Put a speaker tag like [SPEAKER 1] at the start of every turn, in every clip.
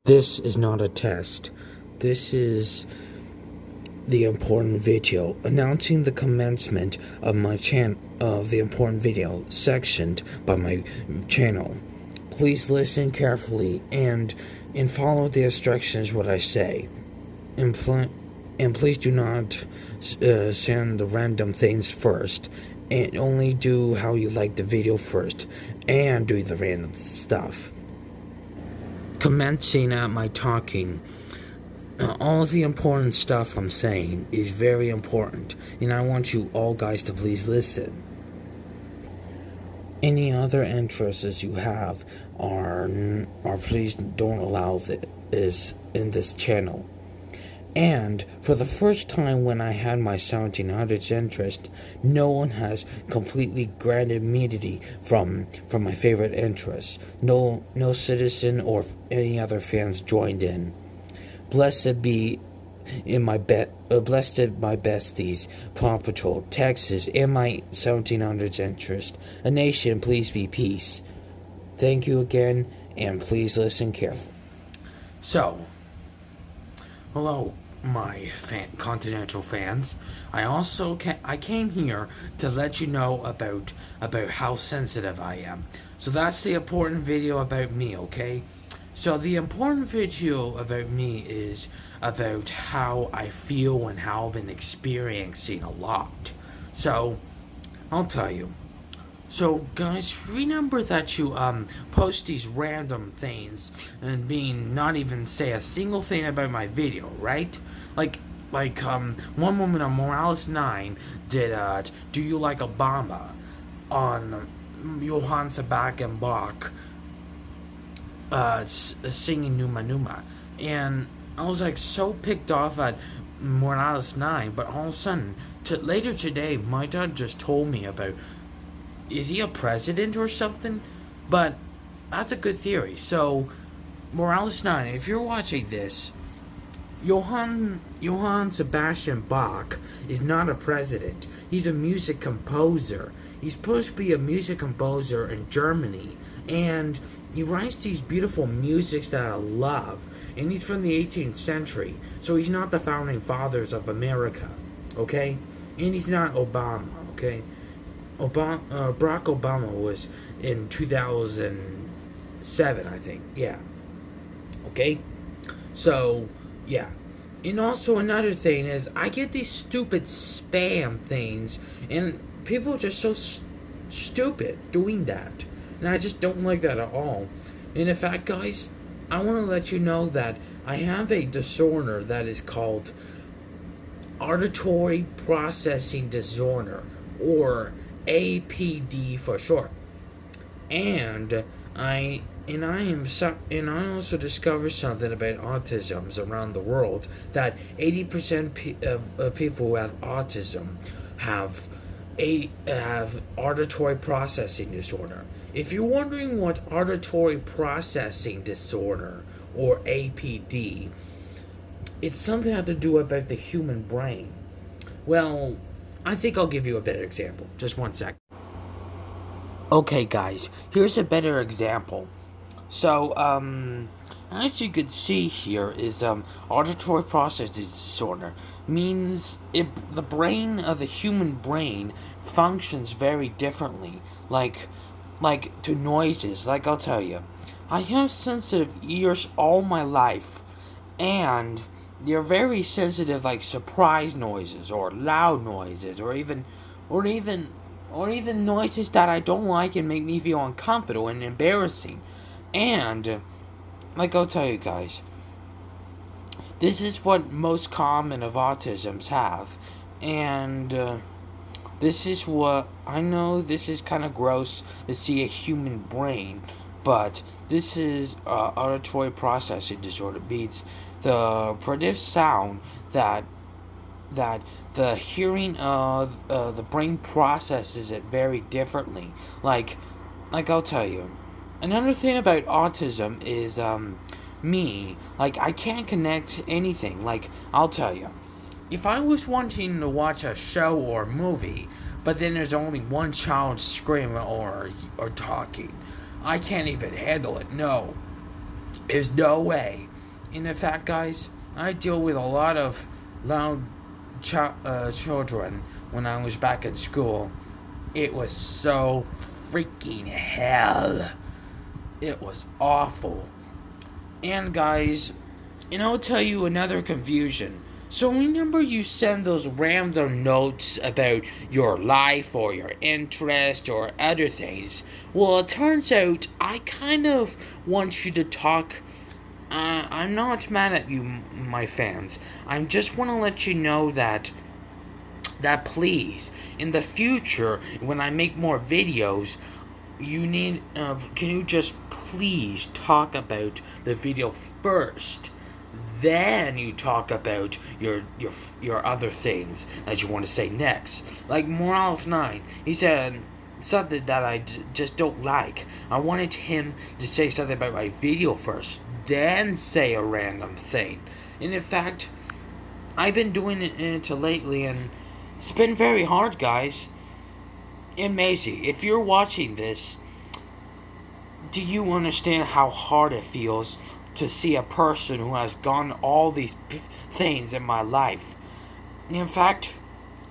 [SPEAKER 1] This is not a test. This is the important video announcing the commencement of my of the important video sectioned by my channel. Please listen carefully and follow the instructions what I say. And please do not send the random things first, and only do how you like the video first, and do the random stuff. Commencing at my talking, all the important stuff I'm saying is very important, and I want you all guys to please listen. Any other interests you have are please don't allow this in this channel. And for the first time when I had my 1700s interest, no one has completely granted immunity from my favorite interests. No citizen or any other fans joined in. Blessed be my besties, Paw Patrol, Texas, and my 1700s interest. A nation, please be peace. Thank you again, and please listen carefully. So, hello, my continental fans. I came here to let you know about how sensitive I am. So that's the important video about me, okay? So the important video about me is about how I feel and how I've been experiencing a lot. So, I'll tell you. So, guys, remember that you post these random things and not even say a single thing about my video, right? Like one woman on Morales 9 did Do You Like Obama on Johann Sebastian Bach singing Numa Numa, and I was like so picked off at Morales 9, but all of a sudden later today my dad just told me about, is he a president or something? But that's a good theory. So Morales 9, if you're watching this, Johann Sebastian Bach is not a president. He's a music composer. He's supposed to be a music composer in Germany, and he writes these beautiful musics that I love, and he's from the 18th century, so he's not the founding fathers of America, okay? And he's not Obama, okay? Barack Obama was in 2007, I think, yeah, okay? So, yeah. And also another thing is, I get these stupid spam things, and people are just so stupid doing that. And I just don't like that at all. And in fact, guys, I want to let you know that I have a disorder that is called auditory processing disorder, or APD for short. And I also discovered something about autisms around the world, that 80% of people who have autism have auditory processing disorder. If you're wondering what auditory processing disorder, or APD, it's something that has to do about the human brain. Well, I think I'll give you a better example. Just one sec. Okay, guys, here's a better example. So, as you can see here is auditory processing disorder means the brain of the human brain functions very differently, like to noises. Like, I'll tell you, I have sensitive ears all my life, and they're very sensitive, like surprise noises or loud noises, or even noises that I don't like and make me feel uncomfortable and embarrassing. And like, I'll tell you guys, this is what most common of autisms have, and this is what I know. This is kind of gross to see a human brain, but this is auditory processing disorder. Means the productive sound that the hearing of the brain processes it very differently. Like I'll tell you, another thing about autism is me. Like, I can't connect anything. Like, I'll tell you, if I was wanting to watch a show or movie, but then there's only one child screaming or talking, I can't even handle it. No, there's no way. And in fact, guys, I deal with a lot of loud children when I was back at school. It was so freaking hell. It was awful. And guys, and I'll tell you another confusion. So remember you send those random notes about your life or your interest or other things. Well, it turns out I kind of want you to talk. I'm not mad at you, my fans. I just want to let you know that please, in the future, when I make more videos, you need, can you just please talk about the video first? Then you talk about your other things that you want to say next. Like Morales 9, he said something that I just don't like. I wanted him to say something about my video first, then say a random thing. And in fact, I've been doing it lately, and it's been very hard, guys. And Maisie, if you're watching this, do you understand how hard it feels to see a person who has gone all these things in my life? In fact,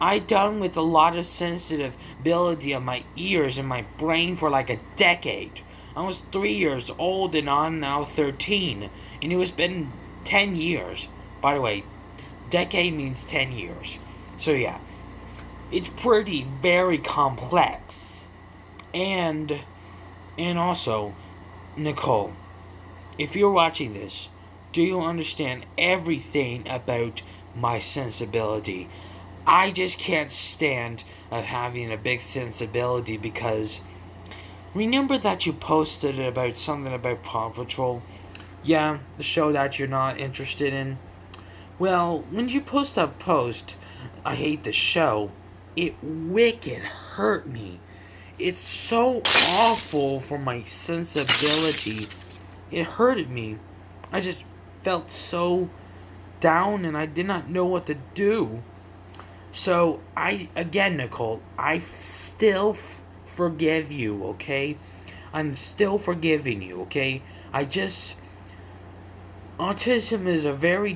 [SPEAKER 1] I done with a lot of sensitivity on my ears and my brain for like a decade. I was 3 years old and I'm now 13. And it has been 10 years. By the way, decade means 10 years. So yeah, it's very complex. And also, Nicole, if you're watching this, do you understand everything about my sensibility? I just can't stand of having a big sensibility because remember that you posted about something about Paw Patrol? Yeah, the show that you're not interested in. Well, when you post that post, I hate the show, it wicked hurt me. It's so awful for my sensibility. It hurted me. I just felt so down and I did not know what to do. So, Nicole, I still forgive you, okay? I'm still forgiving you, okay? Autism is a very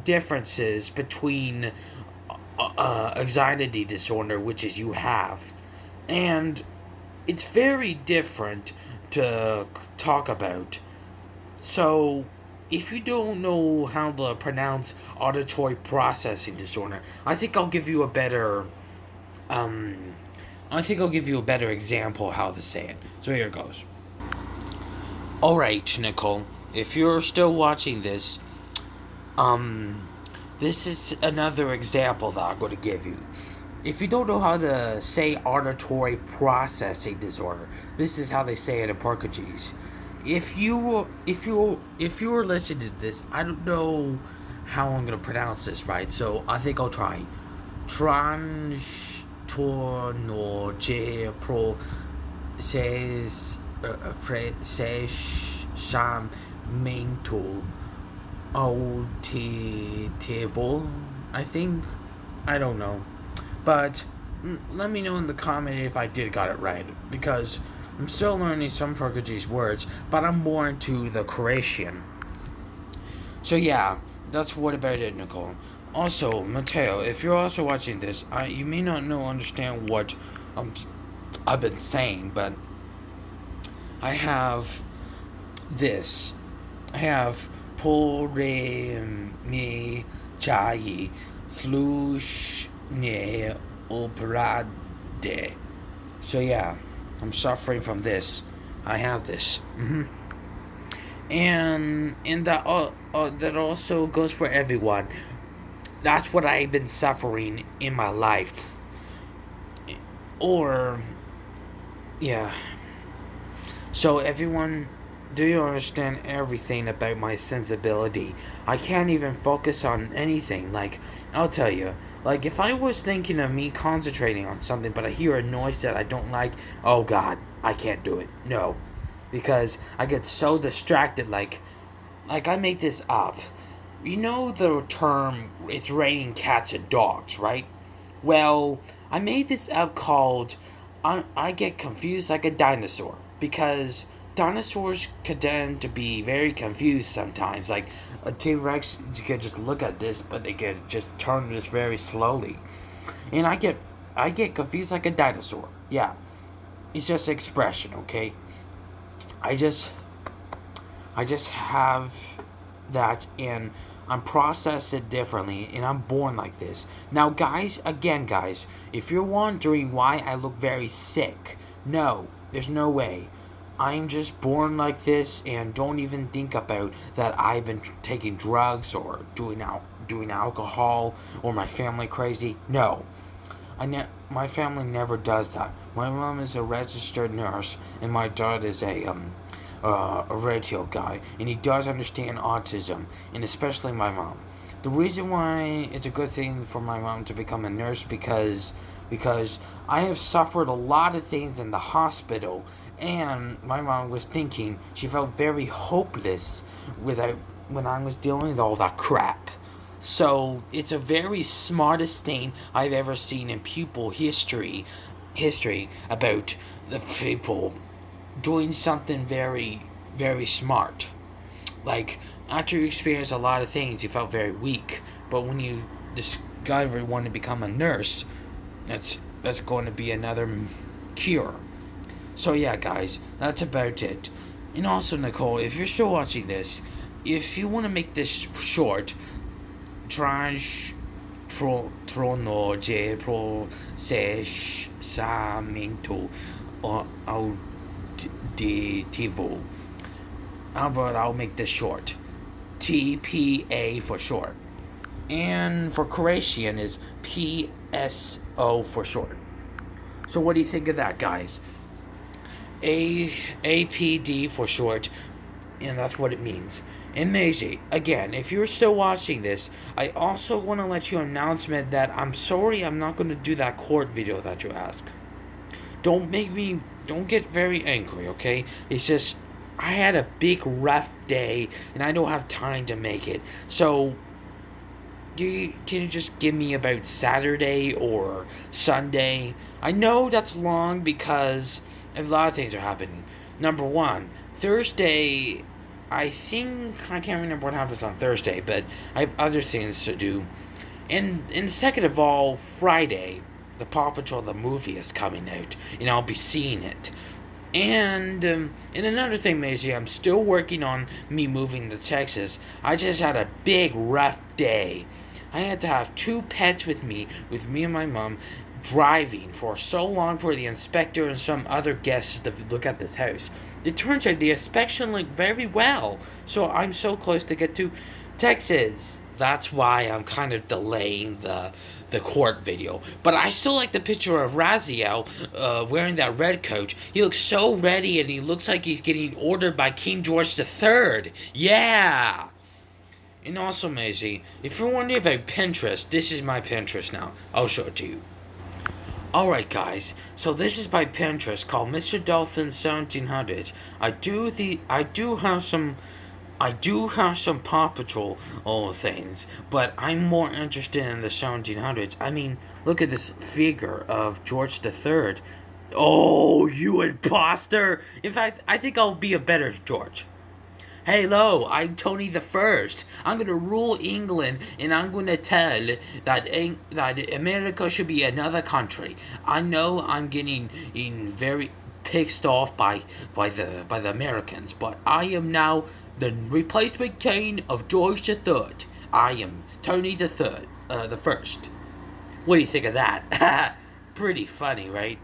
[SPEAKER 1] differences between anxiety disorder, which is you have. And it's very different to talk about. So, if you don't know how to pronounce auditory processing disorder, I think I'll give you a better example how to say it. So here it goes. Alright, Nicole, if you're still watching this, this is another example that I'm going to give you. If you don't know how to say auditory processing disorder, this is how they say it in Portuguese. If you were listening to this, I don't know how I'm gonna pronounce this right, so I think I'll try. Transtorno de processamento auditivo, I think. I don't know. But let me know in the comment if I got it right, because I'm still learning some Portuguese words, but I'm more into the Croatian. So yeah, that's what about it, Nicole. Also, Mateo, if you're also watching this, you may not understand what I've been saying, but I have this. I have Pore mi chai slush ne operade. So yeah, I'm suffering from this. I have this. And that also goes for everyone. That's what I've been suffering in my life. Or yeah. So everyone, do you understand everything about my sensibility? I can't even focus on anything. Like, I'll tell you. Like, if I was thinking of me concentrating on something, but I hear a noise that I don't like, oh God, I can't do it. No. Because I get so distracted, like I make this up. You know the term, it's raining cats and dogs, right? Well, I made this up called, I get confused like a dinosaur. Because dinosaurs could tend to be very confused sometimes. Like a T-Rex, you could just look at this, but they could just turn this very slowly. And I get confused like a dinosaur. Yeah, it's just expression, okay? I just have that, and I'm processed it differently, and I'm born like this. Now, guys, if you're wondering why I look very sick, no, there's no way. I'm just born like this, and don't even think about that I've been taking drugs or doing alcohol or my family crazy. No, my family never does that. My mom is a registered nurse, and my dad is a radio guy, and he does understand autism, and especially my mom. The reason why it's a good thing for my mom to become a nurse because I have suffered a lot of things in the hospital, and my mom was thinking she felt very hopeless when I was dealing with all that crap. So it's a very smartest thing I've ever seen in pupil history about the people doing something very, very smart. Like, after you experience a lot of things, you felt very weak. But when you discover you want to become a nurse, that's going to be another cure. So yeah, guys, that's about it. And also, Nicole, if you're still watching this, if you want to make this short, de processamento auditivo. How about I'll make this short? TPA for short. And for Croatian is PSO for short. So what do you think of that, guys? APD for short, and that's what it means. And Maisie, again, if you're still watching this, I also want to let you announcement that I'm sorry I'm not going to do that court video that you asked. Don't get very angry, okay? It's just, I had a big rough day, and I don't have time to make it. So, can you just give me about Saturday or Sunday? I know that's long because a lot of things are happening. Number one, Thursday, I can't remember what happens on Thursday, but I have other things to do. And second of all, Friday, the Paw Patrol, the movie, is coming out, and I'll be seeing it. And another thing, Maisie, I'm still working on me moving to Texas. I just had a big, rough day. I had to have 2 pets with me and my mom, driving for so long for the inspector and some other guests to look at this house. It turns out the inspection went very well, so I'm so close to get to Texas. That's why I'm kind of delaying the court video. But I still like the picture of Raziel wearing that red coat. He looks so ready, and he looks like he's getting ordered by King George III. Yeah! And also, Maisie, if you're wondering about Pinterest, this is my Pinterest now. I'll show it to you. Alright, guys, so this is my Pinterest called Mr. Dolphin 1700. I do have some Paw Patrol things, but I'm more interested in the 1700s. I mean, look at this figure of George III. Oh, you imposter! In fact, I think I'll be a better George. Hello, I'm Tony the First. I'm gonna rule England, and I'm gonna tell that America should be another country. I know I'm getting very pissed off by the Americans, but I am now the replacement king of George III. I am Tony the First. What do you think of that? Pretty funny, right?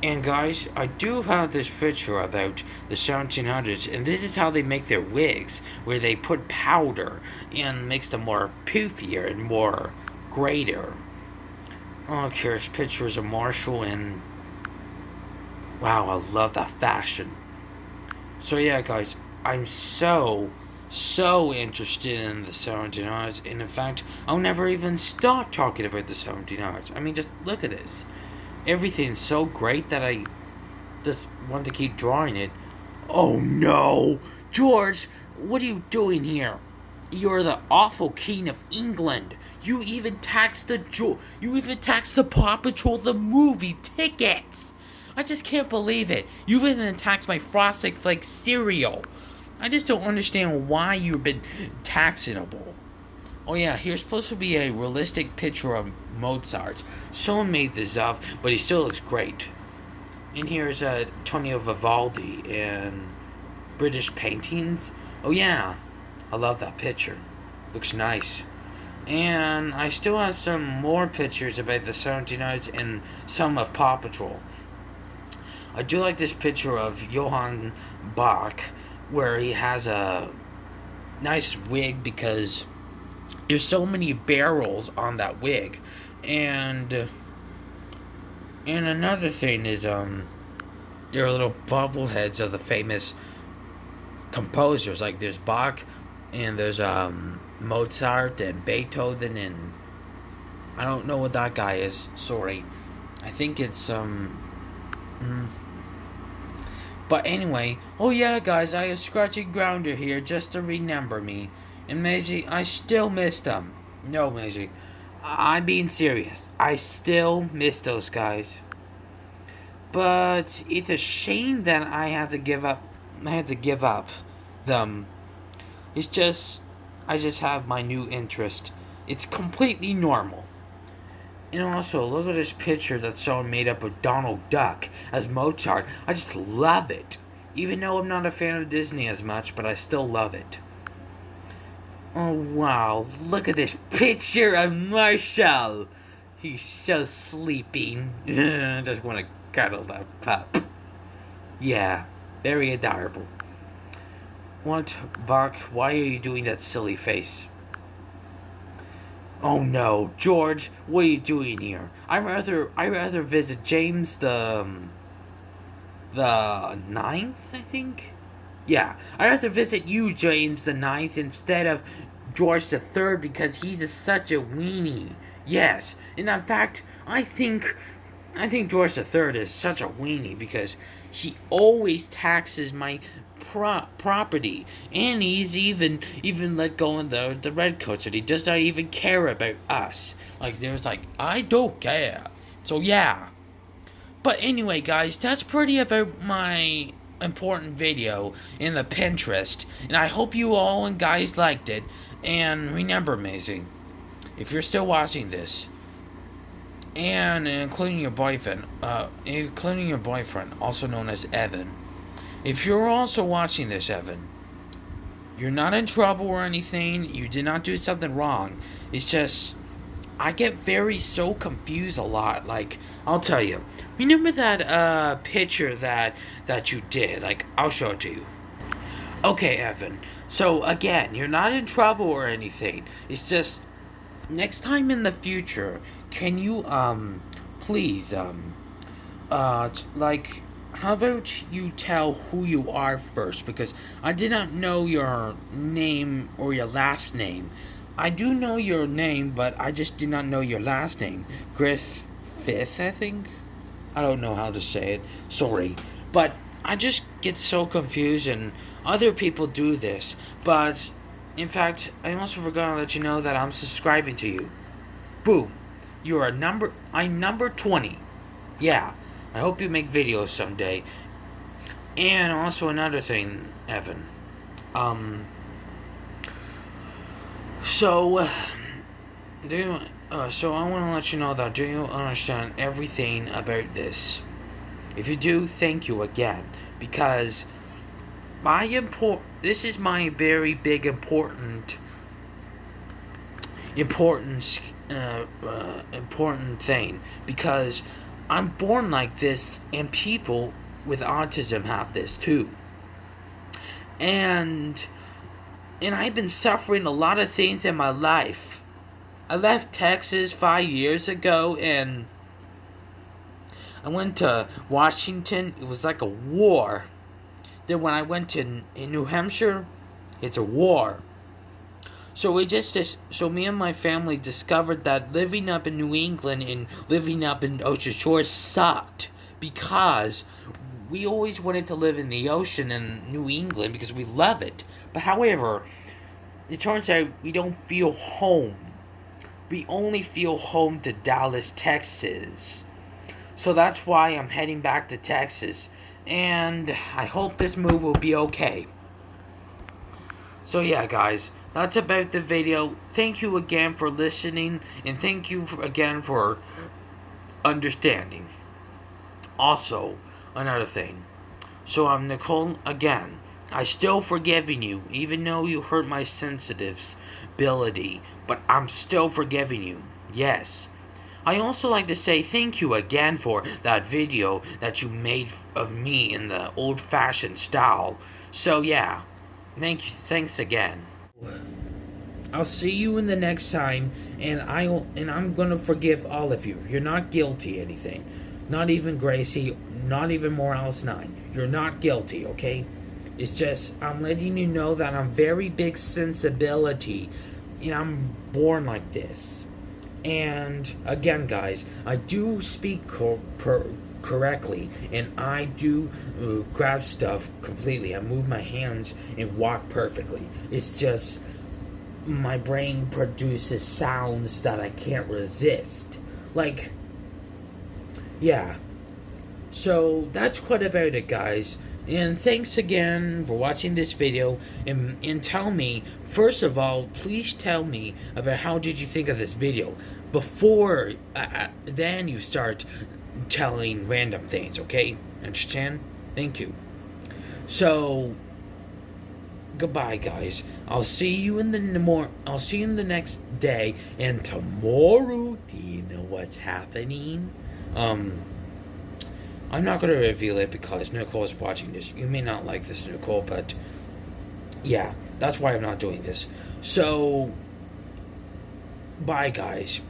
[SPEAKER 1] And guys, I do have this picture about the 1700s, and this is how they make their wigs, where they put powder and makes them more poofier and more greater. Oh, here's pictures of Marshall, and wow, I love that fashion. So yeah, guys, I'm so interested in the 1700s, and in fact, I'll never even stop talking about the 1700s. I mean, just look at this. Everything's so great that I just want to keep drawing it. Oh no! George, what are you doing here? You're the awful king of England. You even taxed the Paw Patrol the movie tickets. I just can't believe it. You even attacked my Frosted Flakes cereal. I just don't understand why you've been taxable. Oh yeah, here's supposed to be a realistic picture of Mozart. Someone made this up, but he still looks great. And here's Antonio Vivaldi and British paintings. Oh yeah, I love that picture. Looks nice. And I still have some more pictures about the 1700s and some of Paw Patrol. I do like this picture of Johann Bach, where he has a nice wig because there's so many barrels on that wig. And another thing is there are little bobbleheads of the famous composers. Like there's Bach and there's Mozart and Beethoven, and I don't know what that guy is, sorry. I think it's but anyway, oh yeah guys, I have Scratchy Grounder here just to remember me. And Maisie, I still miss them. No, Maisie, I'm being serious. I still miss those guys. But it's a shame that I had to give up them. It's just, I just have my new interest. It's completely normal. And also, look at this picture that someone made up of Donald Duck as Mozart. I just love it. Even though I'm not a fan of Disney as much, but I still love it. Oh wow, look at this picture of Marshall. He's so sleeping. I just want to cuddle that pup. Yeah, very adorable. What, Bach? Why are you doing that silly face? Oh no, George, what are you doing here? I'd rather visit James the ninth, I think. Yeah, I'd rather visit you, James the ninth, instead of George the third, because he's such a weenie. Yes, and in fact, I think George the third is such a weenie because he always taxes my property, and he's even let go of the redcoats, and he does not even care about us. Like there's like, I don't care. So yeah. But anyway, guys, that's pretty about my important video in the Pinterest, and I hope you all and guys liked it. And remember, amazing, if you're still watching this, and including your boyfriend, also known as Evan. If you're also watching this, Evan, you're not in trouble or anything. You did not do something wrong. It's just, I get so confused a lot. Like, I'll tell you. Remember that picture that you did? Like, I'll show it to you. Okay, Evan. So, again, you're not in trouble or anything. It's just, next time in the future, can you, please, like, how about you tell who you are first? Because I did not know your name or your last name. I do know your name, but I just did not know your last name. Griffith, I think? I don't know how to say it. Sorry. But I just get so confused, and other people do this. But, in fact, I also forgot to let you know that I'm subscribing to you. Boom. I'm number 20. Yeah. I hope you make videos someday. And also another thing, Evan. So I want to let you know that do you understand everything about this? If you do, thank you again, because this is my very big important thing, because I'm born like this, and people with autism have this too. And I've been suffering a lot of things in my life. I left Texas 5 years ago, and I went to Washington. It was like a war. Then when I went to in New Hampshire, it's a war. So me and my family discovered that living up in New England and living up in Ocean Shores sucked, because we always wanted to live in the ocean in New England because we love it. But however, it turns out we don't feel home. We only feel home to Dallas, Texas. So that's why I'm heading back to Texas. And I hope this move will be okay. So yeah, guys, that's about the video. Thank you again for listening, and thank you again for understanding. Also, another thing. So I'm Nicole again. I still forgiving you, even though you hurt my sensitivity, but I'm still forgiving you. Yes. I also like to say thank you again for that video that you made of me in the old-fashioned style. So yeah, thanks again. I'll see you in the next time, and I'm gonna forgive all of you. You're not guilty anything. Not even Gracie, not even Morales 9. You're not guilty, okay? It's just, I'm letting you know that I'm very big sensibility, and I'm born like this. And again, guys, I do speak correctly, and I do grab stuff completely. I move my hands and walk perfectly. It's just my brain produces sounds that I can't resist. Like, yeah. So that's quite about it, guys. And thanks again for watching this video. And tell me, first of all, please tell me about how did you think of this video before then you start telling random things, okay? Understand? Thank you. So goodbye, guys. I'll see you in the next day. And tomorrow, do you know what's happening? I'm not going to reveal it because Nicole's watching this. You may not like this, Nicole, but yeah, that's why I'm not doing this. So, bye, guys.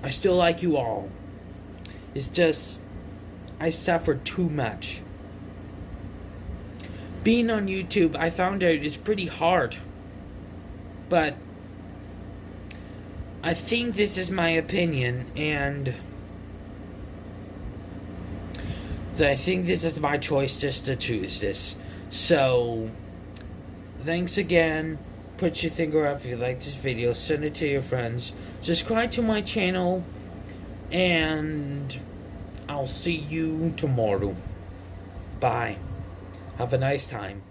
[SPEAKER 1] I still like you all. It's just, I suffered too much. Being on YouTube, I found out it's pretty hard. But I think this is my opinion, and I think this is my choice just to choose this. So, thanks again. Put your finger up if you like this video. Send it to your friends. Subscribe to my channel. And I'll see you tomorrow. Bye. Have a nice time.